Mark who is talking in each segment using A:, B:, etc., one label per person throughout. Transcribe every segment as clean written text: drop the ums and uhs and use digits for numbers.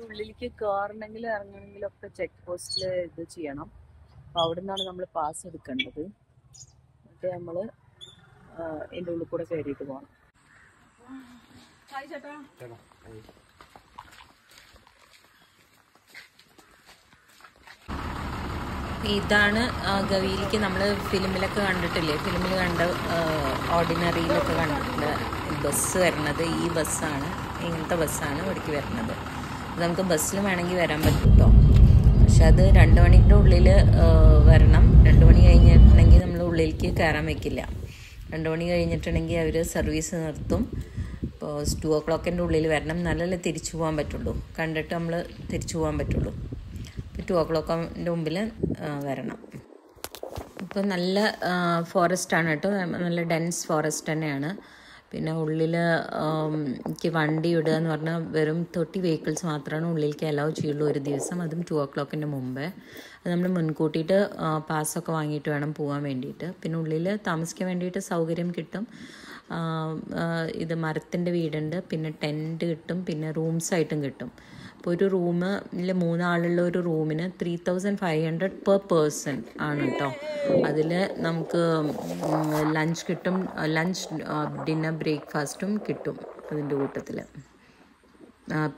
A: ഉള്ളിലേക്ക് കയറണമെങ്കിലും ഇറങ്ങണമെങ്കിലും ഒക്കെ ചെക്ക് പോസ്റ്റിൽ ഇത് ചെയ്യണം. അപ്പോൾ അവിടെ നിന്നാണ് നമ്മൾ പാസ് എടുക്കേണ്ടത്. എന്നിട്ട് നമ്മൾ എൻ്റെ ഉള്ളിൽ കൂടെ കയറിയിട്ട് പോകണം. ചേട്ടാ ഇതാണ് ഗവിയിലേക്ക് നമ്മൾ ഫിലിമിലൊക്കെ കണ്ടിട്ടില്ലേ, ഫിലിമിൽ കണ്ട ഓർഡിനറിയിലൊക്കെ കണ്ടിട്ടുള്ള ബസ് വരുന്നത്. ഈ ബസ്സാണ്, ഇങ്ങനത്തെ ബസ്സാണ് ഇവിടേക്ക് വരുന്നത്. നമുക്ക് ബസ്സിൽ വേണമെങ്കിൽ വരാൻ പറ്റും കേട്ടോ. പക്ഷെ അത് 2 മണിൻ്റെ ഉള്ളിൽ വരണം. 2 മണി കഴിഞ്ഞിട്ടുണ്ടെങ്കിൽ നമ്മൾ ഉള്ളിലേക്ക് കയറാൻ വയ്ക്കില്ല. 2 മണി കഴിഞ്ഞിട്ടുണ്ടെങ്കിൽ അവർ സർവീസ് നിർത്തും. ഇപ്പോൾ 2 o'clockൻ്റെ ഉള്ളിൽ വരണം, നല്ലല്ലേ തിരിച്ചു പോകാൻ പറ്റുള്ളൂ. കണ്ടിട്ട് നമ്മൾ തിരിച്ചു പോകാൻ പറ്റുള്ളൂ. ഇപ്പോൾ 2 o'clockൻ്റെ മുമ്പിൽ വരണം. ഇപ്പോൾ നല്ല ഫോറസ്റ്റാണ് കേട്ടോ, നല്ല ഡെൻസ് ഫോറസ്റ്റ് തന്നെയാണ്. പിന്നെ ഉള്ളിൽ എനിക്ക് വണ്ടി ഇടുക എന്ന് പറഞ്ഞാൽ വെറും 30 വെഹിക്കിൾസ് മാത്രമാണ് ഉള്ളിലേക്ക് അലൗ ചെയ്യുള്ളൂ ഒരു ദിവസം, അതും 2 o'clockൻ്റെ മുമ്പേ. അത് നമ്മൾ മുൻകൂട്ടിയിട്ട് പാസ്സൊക്കെ വാങ്ങിയിട്ട് വേണം പോകാൻ വേണ്ടിയിട്ട്. പിന്നെ ഉള്ളിൽ താമസിക്കാൻ വേണ്ടിയിട്ട് സൗകര്യം കിട്ടും. ഇത് മരത്തിൻ്റെ വീടുണ്ട്, പിന്നെ ടെൻറ്റ് കിട്ടും, പിന്നെ റൂംസായിട്ടും കിട്ടും. അപ്പോൾ ഒരു റൂമിൽ 3 ആളുള്ള ഒരു റൂമിന് 3500 പെർ പേഴ്സൺ ആണ് കേട്ടോ. അതിൽ നമുക്ക് ലഞ്ച് കിട്ടും, ലഞ്ച് ഡിന്നർ ബ്രേക്ക്ഫാസ്റ്റും കിട്ടും അതിൻ്റെ കൂട്ടത്തിൽ.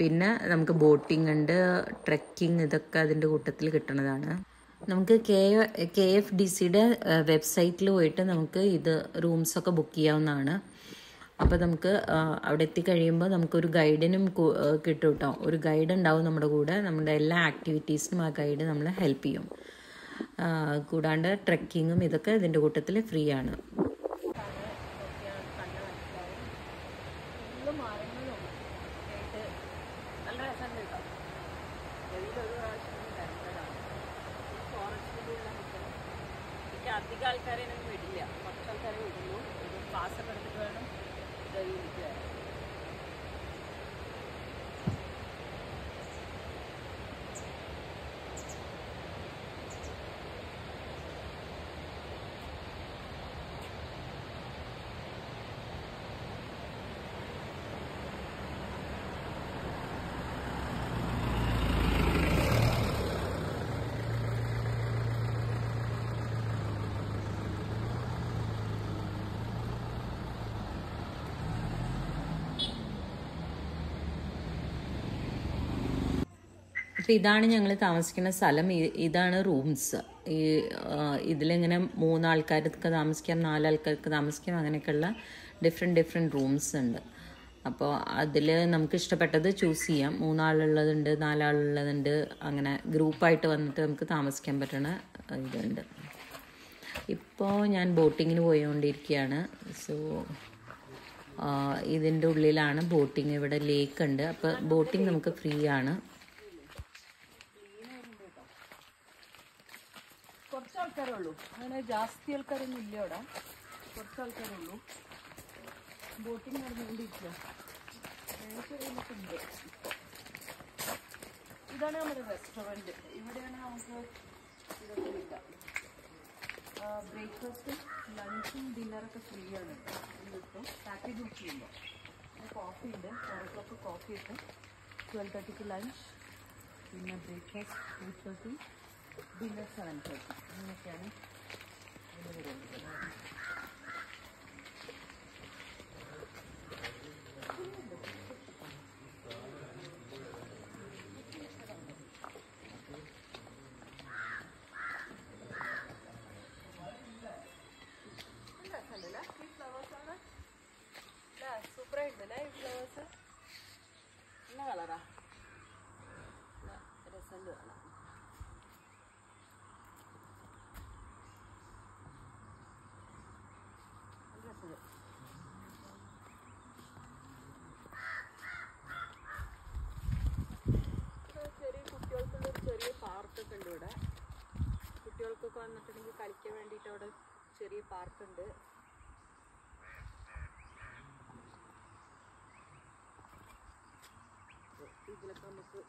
A: പിന്നെ നമുക്ക് ബോട്ടിംഗ് ഉണ്ട്, ട്രെക്കിങ്, ഇതൊക്കെ അതിൻ്റെ കൂട്ടത്തിൽ കിട്ടുന്നതാണ്. നമുക്ക് KFDCയുടെ വെബ്സൈറ്റിൽ പോയിട്ട് നമുക്ക് ഇത് റൂംസൊക്കെ ബുക്ക് ചെയ്യാവുന്നതാണ്. അപ്പോൾ നമുക്ക് അവിടെ എത്തിക്കഴിയുമ്പോൾ നമുക്കൊരു ഗൈഡിനും കിട്ടും കേട്ടോ. ഒരു ഗൈഡ് ഉണ്ടാവും നമ്മുടെ കൂടെ, നമ്മുടെ എല്ലാ ആക്ടിവിറ്റീസിനും ആ ഗൈഡ് നമ്മളെ ഹെൽപ്പ് ചെയ്യും. കൂടാണ്ട് ട്രെക്കിങ്ങും ഇതൊക്കെ ഇതിൻ്റെ കൂട്ടത്തിൽ ഫ്രീ ആണ്. അധികം ആൾക്കാരെ വിടില്ല, കുറച്ച് ആൾക്കാരെ വിടുള്ളൂ. പാസ്സൊക്കെ എടുത്തിട്ട് വേണം ഗവിയിലേക്ക് വരാൻ. അപ്പോൾ ഇതാണ് ഞങ്ങൾ താമസിക്കുന്ന സ്ഥലം. ഇതാണ് റൂംസ്. ഇതിലിങ്ങനെ 3 ആൾക്കാർക്ക് താമസിക്കാം, 4 ആൾക്കാർക്ക് താമസിക്കാം, അങ്ങനെയൊക്കെയുള്ള ഡിഫറെൻറ്റ് റൂംസ് ഉണ്ട്. അപ്പോൾ അതിൽ നമുക്ക് ഇഷ്ടപ്പെട്ടത് ചൂസ് ചെയ്യാം. 3 ആളുള്ളതുണ്ട്, 4 ആളുള്ളതുണ്ട്, അങ്ങനെ ഗ്രൂപ്പായിട്ട് വന്നിട്ട് നമുക്ക് താമസിക്കാൻ പറ്റണ ഇതുണ്ട്. ഇപ്പോൾ ഞാൻ ബോട്ടിങ്ങിന് പോയിക്കൊണ്ടിരിക്കുകയാണ്. സോ ഇതിൻ്റെ ഉള്ളിലാണ് ബോട്ടിങ്. ഇവിടെ ലേക്ക് ഉണ്ട്, അപ്പോൾ ബോട്ടിങ് നമുക്ക് ഫ്രീ ആണ്. കുറച്ച് ആൾക്കാരേ ഉള്ളൂ, അങ്ങനെ ജാസ്തി ആൾക്കാരൊന്നും ഇല്ല ഇവിടെ, കുറച്ച് ആൾക്കാരേ ഉള്ളൂ. ബോട്ടിങ് നടന്നുകൊണ്ടിരിക്കുക. ഉണ്ട്. ഇതാണ് നമ്മുടെ റെസ്റ്റോറൻറ്റ്. ഇവിടെയാണ് നമുക്ക് ഇതൊക്കെ കിട്ടുക. ബ്രേക്ക്ഫാസ്റ്റും ലഞ്ചും ഡിന്നറൊക്കെ ഫ്രീ ആണ് കിട്ടും പാക്കേജ് ബുക്ക് ചെയ്യുമ്പോൾ. കോഫി ഉണ്ട്, 4 o'clock കോഫി കിട്ടും, 12:30 ലഞ്ച്, പിന്നെ ബ്രേക്ക്ഫാസ്റ്റ് 8:30, ഡിന്നർ 7:30. അങ്ങനെയൊക്കെയാണ് ഇതിൻ്റെ വരുന്നത്. സൂപ്പറായിട്ടുണ്ടല്ലേ ഈ ഫ്ലവേഴ്സ്. നല്ല കളറാ, രസമുണ്ട് കാണാം. ചെറിയ കുട്ടികൾക്കുള്ളൊരു ചെറിയ പാർക്കൊക്കെ ഉണ്ട് ഇവിടെ. കുട്ടികൾക്കൊക്കെ വന്നിട്ടുണ്ടെങ്കിൽ കളിക്കാൻ വേണ്ടിയിട്ട് അവിടെ ചെറിയ പാർക്കുണ്ട്. ഇതിലൊക്കെ നമുക്ക്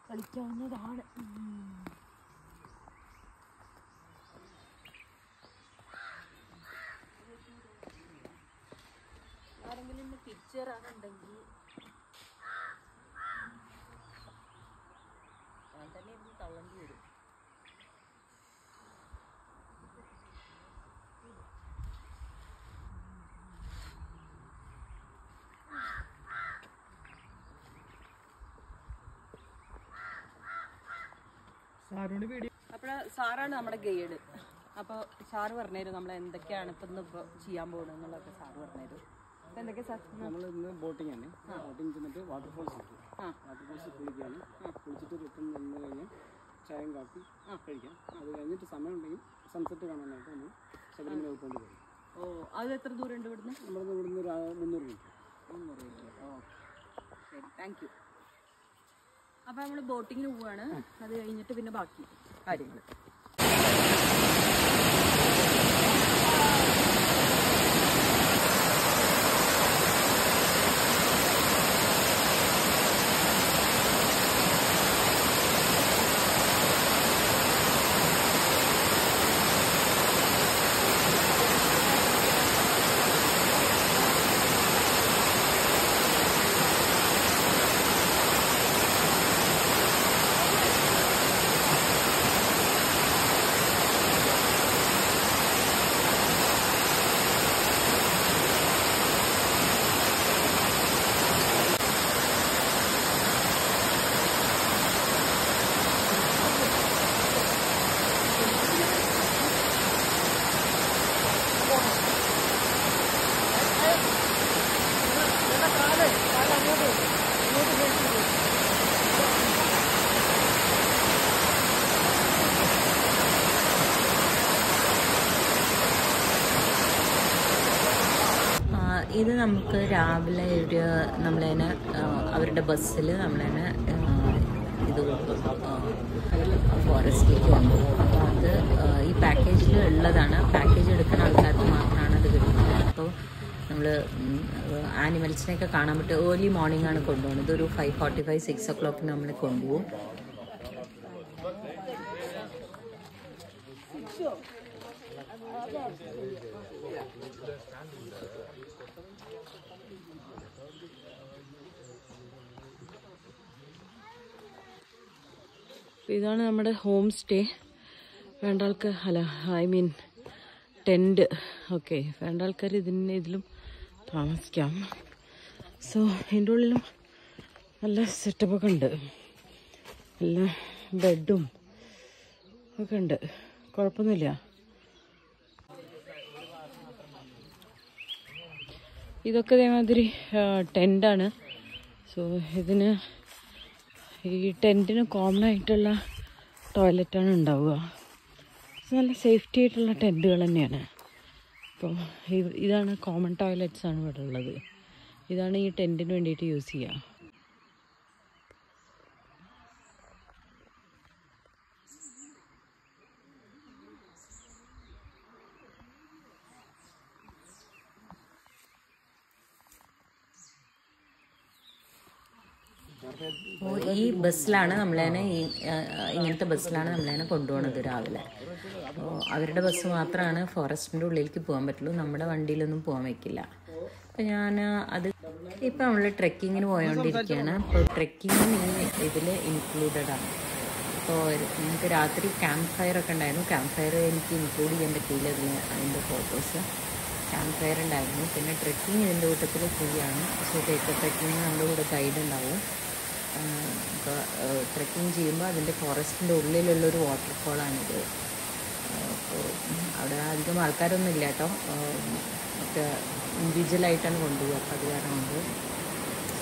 A: കളിക്കാവുന്നതാണ്. ആരെങ്കിലും ഇന്ന് തിരിച്ചു തരാനുണ്ടെങ്കിൽ
B: അപ്പോൾ സാറാണ് നമ്മുടെ ഗൈഡ്. അപ്പോൾ സാറ് പറഞ്ഞുതരും നമ്മൾ എന്തൊക്കെയാണ് ഇപ്പോൾ ചെയ്യാൻ പോകുന്നത് എന്നുള്ളതൊക്കെ സാറ് പറഞ്ഞുതരും. അപ്പോൾ എന്തൊക്കെയാ സാർ?
C: നമ്മൾ ഇന്ന് ബോട്ടിംഗ് ആണ്. ബോട്ടിംഗ് ചെന്നിട്ട് വാട്ടർഫോൾസ് കുളിക്കുകയാണ്. കുളിച്ചിട്ട് റിട്ടേൺ വന്നു കഴിഞ്ഞാൽ ചായയും കാപ്പി കഴിക്കാം. അത് കഴിഞ്ഞിട്ട് സമയം ഉണ്ടെങ്കിൽ സൺസെറ്റ് കാണാനായിട്ട് നമ്മൾ ശബരിമല പോയിക്കൊണ്ട് പോകും.
B: അത് എത്ര ദൂരം ഉണ്ട് ഇവിടുന്ന്?
C: നമ്മളിന്ന് ഇവിടുന്ന് ഒരു 300 മീറ്റർ.
B: ശരി, താങ്ക് യു. അപ്പോൾ നമ്മൾ ബോട്ടിങ്ങിന് പോവുകയാണ്. അത് കഴിഞ്ഞിട്ട് പിന്നെ ബാക്കി കാര്യങ്ങൾ.
A: ഇത് നമുക്ക് രാവിലെ നമ്മളതിനെ അവരുടെ ബസ്സിൽ നമ്മളതിനെ ഇത് ഫോറസ്റ്റിലേക്ക് കൊണ്ടുപോകും. അപ്പോൾ അത് ഈ പാക്കേജിൽ ഉള്ളതാണ്. പാക്കേജ് എടുക്കുന്ന ആൾക്കാർക്ക് മാത്രമാണ് അത് കിട്ടുന്നത്. അപ്പോൾ നമ്മൾ ആനിമൽസിനെയൊക്കെ കാണാൻ പറ്റും. ഏർലി മോർണിംഗ് ആണ് കൊണ്ടുപോകുന്നത്. ഇതൊരു 5:45, 6 o'clock നമ്മൾ കൊണ്ടുപോകും.
B: ഇതാണ് നമ്മുടെ ഹോം സ്റ്റേ. വേണ്ട ആൾക്കാർ ടെൻറ്റ്. ഓക്കെ, വേണ്ട ആൾക്കാർ ഇതിലും താമസിക്കാം. സോ ഇതിൻ്റെ ഉള്ളിലും നല്ല സെറ്റപ്പൊക്കെ ഉണ്ട്. നല്ല ബെഡും ഒക്കെ ഉണ്ട്, കുഴപ്പമൊന്നുമില്ല. ഇതൊക്കെ ഇതേമാതിരി ടെൻ്റാണ്. സോ ഈ ടെൻറ്റിന് കോമൺ ആയിട്ടുള്ള ടോയ്ലറ്റാണ് ഉണ്ടാവുക. നല്ല സേഫ്റ്റി ആയിട്ടുള്ള ടെൻറ്റുകൾ തന്നെയാണ്. അപ്പോൾ ഇതാണ് കോമൺ ടോയ്ലറ്റ്സ് ആണ് ഇവിടെ ഉള്ളത്. ഇതാണ് ഈ ടെൻറ്റിന് വേണ്ടിയിട്ട് യൂസ് ചെയ്യുക.
A: അപ്പോൾ ഈ ബസ്സിലാണ് നമ്മളതിനെ ഇങ്ങനത്തെ ബസ്സിലാണ് നമ്മളതിനെ കൊണ്ടുപോകുന്നത് രാവിലെ. അപ്പോൾ അവരുടെ ബസ് മാത്രമാണ് ഫോറസ്റ്റിൻ്റെ ഉള്ളിലേക്ക് പോകാൻ പറ്റുള്ളൂ. നമ്മുടെ വണ്ടിയിലൊന്നും പോകാൻ വയ്ക്കില്ല. അപ്പോൾ ഇപ്പം നമ്മൾ ട്രെക്കിങ്ങിന് പോയോണ്ടിരിക്കുകയാണ്. അപ്പോൾ ട്രെക്കിങ്ങും ഈ ഇതിൽ ഇൻക്ലൂഡഡ് ആണ്. അപ്പോൾ നമുക്ക് രാത്രി ക്യാമ്പ് ഫയർ ഒക്കെ ഉണ്ടായിരുന്നു. ക്യാമ്പ് ഫയർ എനിക്ക് ഇൻക്ലൂഡ് ചെയ്യാൻ പറ്റിയില്ല അതിൻ്റെ ഫോട്ടോസ്. ക്യാമ്പ് ഫയർ ഉണ്ടായിരുന്നു. പിന്നെ ട്രെക്കിങ് ഇതിൻ്റെ കൂട്ടത്തിൽ ഫ്രീ ആണ്. സോ ട്രെക്കിങ്ങിന് നമ്മുടെ കൂടെ ഗൈഡ് ഉണ്ടാവും. ഇപ്പോൾ ട്രെക്കിങ് ചെയ്യുമ്പോൾ അതിൻ്റെ ഫോറസ്റ്റിൻ്റെ ഉള്ളിലുള്ളൊരു വാട്ടർഫോളാണിത്. അപ്പോൾ അവിടെ അധികം ആൾക്കാരൊന്നും ഇല്ല കേട്ടോ. ഒക്കെ ഇൻഡിവിജ്വലായിട്ടാണ് കൊണ്ടുപോകുക. അപ്പോൾ അത് കാരണം കൊണ്ട്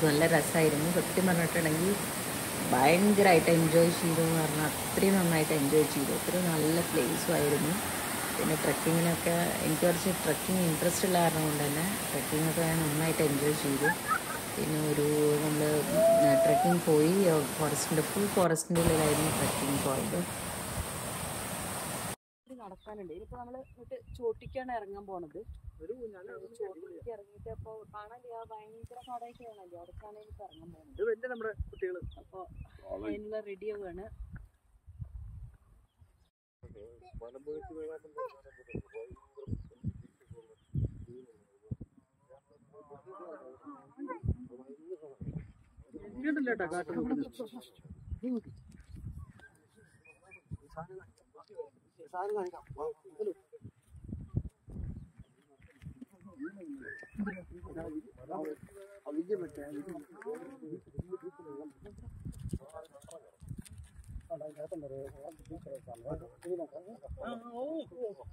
A: നല്ല രസമായിരുന്നു. സത്യം പറഞ്ഞിട്ടുണ്ടെങ്കിൽ ഭയങ്കരമായിട്ട് എൻജോയ് ചെയ്തു എന്ന് പറഞ്ഞാൽ അത്രയും നന്നായിട്ട് എൻജോയ് ചെയ്തു. അത്രയും നല്ല പ്ലേസും ആയിരുന്നു. പിന്നെ ട്രെക്കിങ്ങിനൊക്കെ എനിക്ക് കുറച്ച് ട്രെക്കിങ് ഇൻട്രസ്റ്റ് ഉള്ള കാരണം കൊണ്ട് തന്നെ ട്രെക്കിങ്ങൊക്കെ ഞാൻ നന്നായിട്ട് എൻജോയ് ചെയ്തു. പിന്നെ നമ്മൾ ട്രെക്കിങ് പോയി ഫുൾ ഫോറസ്റ്റിൻ്റെ ഉള്ളിലായിരുന്നു ട്രെക്കിങ് പോയത്.
B: നടക്കാനുണ്ട്. ഇനിയിപ്പോൾ നമ്മൾ ചോട്ടിക്കാണ് ഇറങ്ങാൻ പോണത്. ചോട്ടിക്ക് ഇറങ്ങിയിട്ട് അപ്പോൾ കാണാനില്ല, ഭയങ്കര കാടായിട്ട് കാണാനില്ല. അവിടേക്കാണ് എനിക്ക് ഇറങ്ങാൻ പോകുന്നത്. അപ്പോൾ അതിനുള്ള റെഡി ആവുകയാണ്.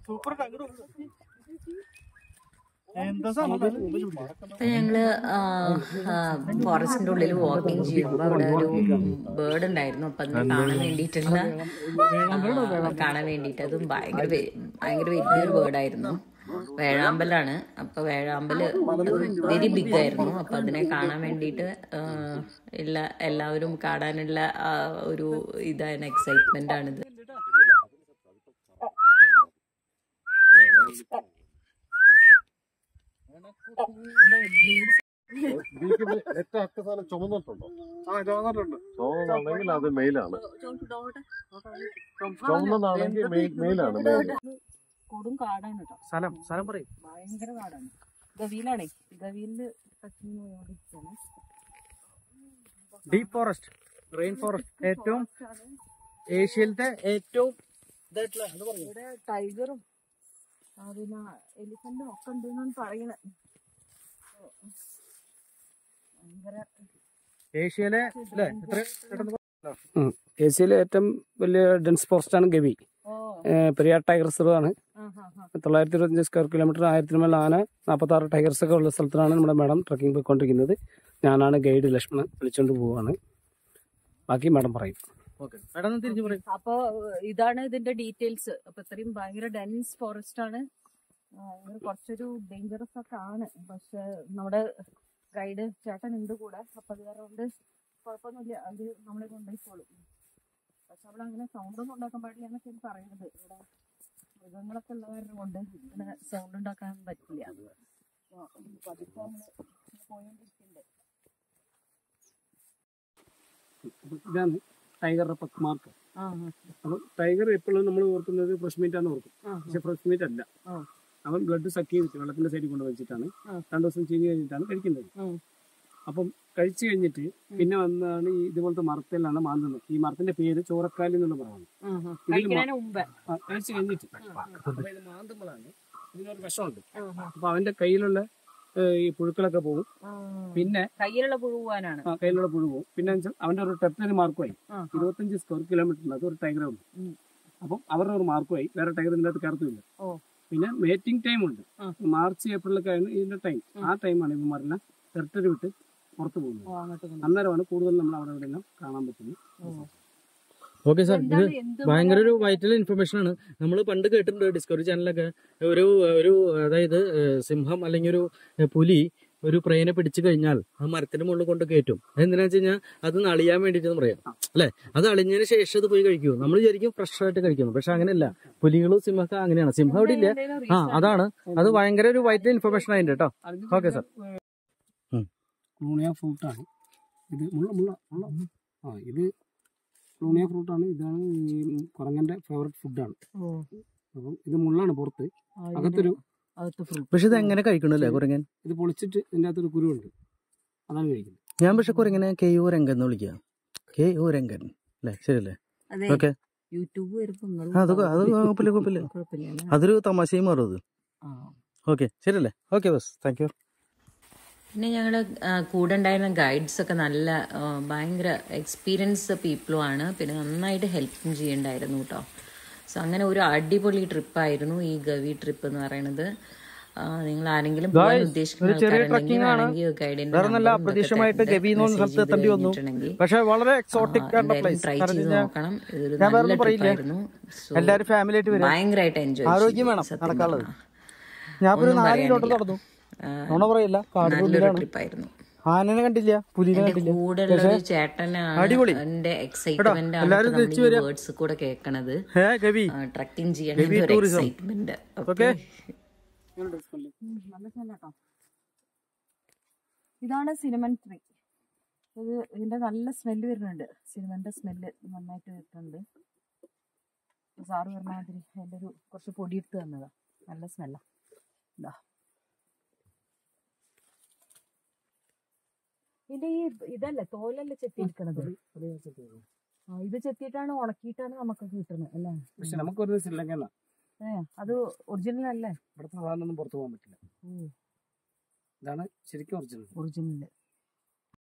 C: സൂപ്പർ
A: ഇപ്പൊ ഞങ്ങള് ഫോറസ്റ്റിന്റെ ഉള്ളിൽ വാക്കിംഗ് ചെയ്യുമ്പോ അവിടെ ഒരു ബേർഡ് ഉണ്ടായിരുന്നു. അപ്പൊ അതിനെ കാണാൻ വേണ്ടിയിട്ട് അതും ഭയങ്കര വലിയൊരു ബേർഡായിരുന്നു. വേഴാമ്പലാണ്. അപ്പൊ വേഴാമ്പല് വെരി ബിഗ് ആയിരുന്നു. അപ്പൊ അതിനെ കാണാൻ വേണ്ടിയിട്ട് എല്ലാവരും കാണാനുള്ള ഒരു ഇതാണ്, എക്സൈറ്റ്മെന്റ് ആണിത്.
D: ചുമന്നിട്ടുണ്ടെങ്കിൽ അത് മെയിലാണ്, ചുമന്നതാണെങ്കിൽ മെയിലാണ്.
B: കൊടും കാടാണ് കേട്ടോ.
C: സ്ഥലം പറയും.
B: ഭയങ്കര കാടാണ്. ഗവിയിലാണേ, ഗവിയില്
C: ഡീപ് ഫോറസ്റ്റ്, റെയിൻ ഫോറസ്റ്റ്, ഏറ്റവും ഏഷ്യയിലത്തെ ഏറ്റവും
B: ഇവിടെ ടൈഗറും പിന്നെ എലിഫന്റും ഒക്കെ ഉണ്ടെന്നാണ് പറയുന്നത്.
C: ഏഷ്യയിലെ ഏറ്റവും വലിയ ഡെൻസ് ഫോറസ്റ്റ് ആണ് ഗവി. പെരിയാർ ടൈഗർ റിസർവ് ആണ്. 925 സ്ക്വയർ കിലോമീറ്റർ, 1000 മേൽ ആന, 46 ടൈഗർസ് ഒക്കെ ഉള്ള സ്ഥലത്തിലാണ് നമ്മുടെ മാഡം ട്രക്കിംഗ് പോയിക്കൊണ്ടിരിക്കുന്നത്. ഞാനാണ് ഗൈഡ് ലക്ഷ്മണൻ, വിളിച്ചോണ്ട് പോവാണ്. ബാക്കി മാഡം പറയും.
B: അപ്പൊ ഇതാണ് ഇതിന്റെ ഡീറ്റെയിൽസ്. അപ്പൊ ഇത്രയും ഭയങ്കര ഡെൻസ് ഫോറസ്റ്റ് ആണ്. കുറച്ചൊരു ഡേഞ്ചറസ് ഒക്കെ ആണ്. പക്ഷെ നമ്മുടെ ഗൈഡ് ചേട്ടൻ ഉണ്ട് കൂടെ. അപ്പൊ അത് കാരണം കുഴപ്പമൊന്നുമില്ല, അവര് നമ്മളെ കൊണ്ടുപോയിക്കോളും. പക്ഷെ അവിടെ അങ്ങനെ സൗണ്ട് ഒന്നും ഉണ്ടാക്കാൻ പാടില്ല എന്നൊക്കെയാണ് പറയുന്നത്. ഇവിടെ മൃഗങ്ങളൊക്കെ ഉള്ളവരുടെ കൊണ്ട് ഇങ്ങനെ സൗണ്ട് ഉണ്ടാക്കാൻ പറ്റില്ല. പതുക്കെ നമ്മള് പോയോണ്ടിരിക്കണ്ടേ.
C: ഇതാണ് ടൈഗറുടെ മാർക്ക്. അപ്പൊ ടൈഗർ എപ്പോഴും നമ്മൾ ഓർക്കുന്നത് ഫ്രഷ് മീറ്റ് ആണ് ഓർക്കും. പക്ഷെ ഫ്രഷ് മീറ്റ് അല്ല. അവൻ ബ്ലഡ് സക്ക് ചെയ്തിട്ട് വെള്ളത്തിന്റെ സൈഡിൽ കൊണ്ട് വെച്ചിട്ടാണ് 2 ദിവസം ചീഞ്ഞ് കഴിഞ്ഞിട്ടാണ് കഴിക്കുന്നത്. അപ്പം കഴിച്ചു കഴിഞ്ഞിട്ട് പിന്നെ വന്നാണ് ഈ ഇതുപോലത്തെ മരത്തിലാണ് മാന്തുന്നത്. ഈ മരത്തിന്റെ പേര് ചോറക്കാലി എന്നുള്ള പറയുന്നത്. കഴിച്ചു കഴിഞ്ഞിട്ട് അപ്പൊ ഇത് മാന്തുമ്പോഴാണ് ഇതിനൊരു വിഷമുണ്ട്. അപ്പൊ അവന്റെ കയ്യിലുള്ള ഈ പുഴുക്കളൊക്കെ പോകും. പിന്നെ
B: കയ്യിലുള്ള പുഴു പോകാനാണ്.
C: കയ്യിലുള്ള പുഴു പോകും. പിന്നെ അവന്റെ ഒരു ടെറിട്ടറി മാർക്കുമായി 25 സ്ക്വയർ കിലോമീറ്ററിനകത്ത് ഒരു ടൈഗർ ഉണ്ട്. അപ്പം അവരുടെ ഒരു മാർക്കുമായി വേറെ ടൈഗർ ഇതിന്റെ അകത്ത് കയറത്തുമില്ല. പിന്നെ മേറ്റിംഗ് ടൈം ഉണ്ട്. മാർച്ച് ഏപ്രിലൊക്കെ ആണ് ഇതിന്റെ ടൈം. ആ ടൈമാണ് ഇവന്മാരെല്ലാം ടെറിട്ടറി വിട്ട് പുറത്തു പോകുന്നത്. അന്നേരമാണ് കൂടുതൽ നമ്മൾ അവിടെ എല്ലാം കാണാൻ പറ്റുന്നത്.
E: ഓക്കെ സാർ, ഇത് ഭയങ്കര ഒരു വൈറ്റൽ ഇൻഫർമേഷൻ ആണ്. നമ്മൾ പണ്ട് കേട്ടിട്ടുണ്ട് ഡിസ്കവറി ചാനലൊക്കെ ഒരു അതായത് സിംഹം അല്ലെങ്കിൽ ഒരു പുലി ഒരു പ്രേനെ പിടിച്ചു കഴിഞ്ഞാൽ അത് മരത്തിന്റെ മുകളിൽ കൊണ്ട് കയറ്റും. അതെന്തിനാ വെച്ച് കഴിഞ്ഞാൽ അത് അളിയാൻ വേണ്ടിട്ട് പറയാം അല്ലെ. അത് അളിഞ്ഞതിന് ശേഷം അത് പോയി കഴിക്കൂ. നമ്മൾ വിചാരിക്കും ഫ്രഷ് ആയിട്ട് കഴിക്കുന്നു, പക്ഷെ അങ്ങനെയല്ല. പുലികളും സിംഹമൊക്കെ അങ്ങനെയാണ്. സിംഹം അവിടെ ഇല്ല. അതാണ് അത് ഭയങ്കര ഒരു വൈറ്റൽ ഇൻഫർമേഷൻ ആയിട്ട് കേട്ടോ. Okay sir.
C: ക്ലൂണിയ ഫ്രൂട്ടാണ് ഇത്. ഇത് ക്ലൂണിയ ഫ്രൂട്ടാണ്. ഇതാണ് കുരങ്ങന്റെ ഫേവറേറ്റ് ഫുഡാണ്. അപ്പം ഇത് മുള്ളാണ് പുറത്ത്, അകത്തൊരു
E: പക്ഷെ ഇത് എങ്ങനെ കഴിക്കണല്ലേ കുരങ്ങൻ?
C: ഇത് പൊളിച്ചിട്ട് ഇതിന്റെ അകത്തൊരു കുരുവുണ്ട്, അതാണ് കഴിക്കുന്നത്.
E: ഞാൻ പക്ഷെ കുരങ്ങനെ കെയ്യൂരംഗൻ എന്ന് വിളിക്കുക. കെയ്യൂരംഗൻ അല്ലേ? ശരിയല്ലേ? ഓക്കെ. അതൊരു തമാശയും മാറും അത്. ഓക്കെ, ശരിയല്ലേ? Okay bus, thank you.
A: പിന്നെ ഞങ്ങളുടെ കൂടെ ഉണ്ടായിരുന്ന ഗൈഡ്സ് ഒക്കെ നല്ല ഭയങ്കര എക്സ്പീരിയൻസ് പീപ്പിളും ആണ്. പിന്നെ നന്നായിട്ട് ഹെൽപ്പും ചെയ്യണ്ടായിരുന്നു കേട്ടോ. സോ അങ്ങനെ ഒരു അടിപൊളി ട്രിപ്പായിരുന്നു ഈ ഗവി ട്രിപ്പ് എന്ന് പറയുന്നത്. നിങ്ങൾ ആരെങ്കിലും പോകാൻ ഉദ്ദേശിക്കുന്നുണ്ടെങ്കിൽ ഗൈഡിന്റെ നോക്കണം. ഇതൊരു നല്ല ട്രിപ്പായിരുന്നു. ഭയങ്കരമായിട്ട് എൻജോയ് ചെയ്തു. നല്ലൊരു ട്രിപ്പായിരുന്നു.
E: ആനനെ കണ്ടില്ല, പുലിനെ കണ്ടില്ല.
A: കൂടെയുള്ള ചേട്ടനാണ് എന്റെ എക്സൈറ്റ്മെന്റ് ആണ് വേർഡ്സ് കൂടെ കേൾക്കണത്. ട്രക്കിംഗ് ചെയ്യണ ഒരു എക്സൈറ്റ്മെന്റ്.
B: ഇതാണ് സിനമൺ ട്രീ. ഇത് ഇതിന്റെ നല്ല സ്മെല്ല് വരുന്നുണ്ട്. സിനമന്റെ സ്മെല്ല് നന്നായിട്ട് വരുന്നുണ്ട്. സാറ് പറഞ്ഞ മാതിരി അതിന്റെ ഒരു കുറച്ച് പൊടി എടുത്ത് തന്നതാ. നല്ല സ്മെല്ലാ. ഇതാ ഇതിന്റെ ഈ ഇതല്ലേ തോലല്ലേ ചെത്തിയിരിക്കണത്. ഇത് ചെത്തിയിട്ടാണ് ഉണക്കിയിട്ടാണ് നമുക്ക് കിട്ടുന്നത് അല്ലേ?
C: പക്ഷെ നമുക്കൊരു ശ്രീലങ്കല്ല.
B: അത് ഒറിജിനൽ അല്ലേ?
C: ഇവിടുത്തെ സാധനം ഒന്നും പുറത്തു പോകാൻ പറ്റില്ല. ഇതാണ് ശരിക്കും ഒറിജിനൽ.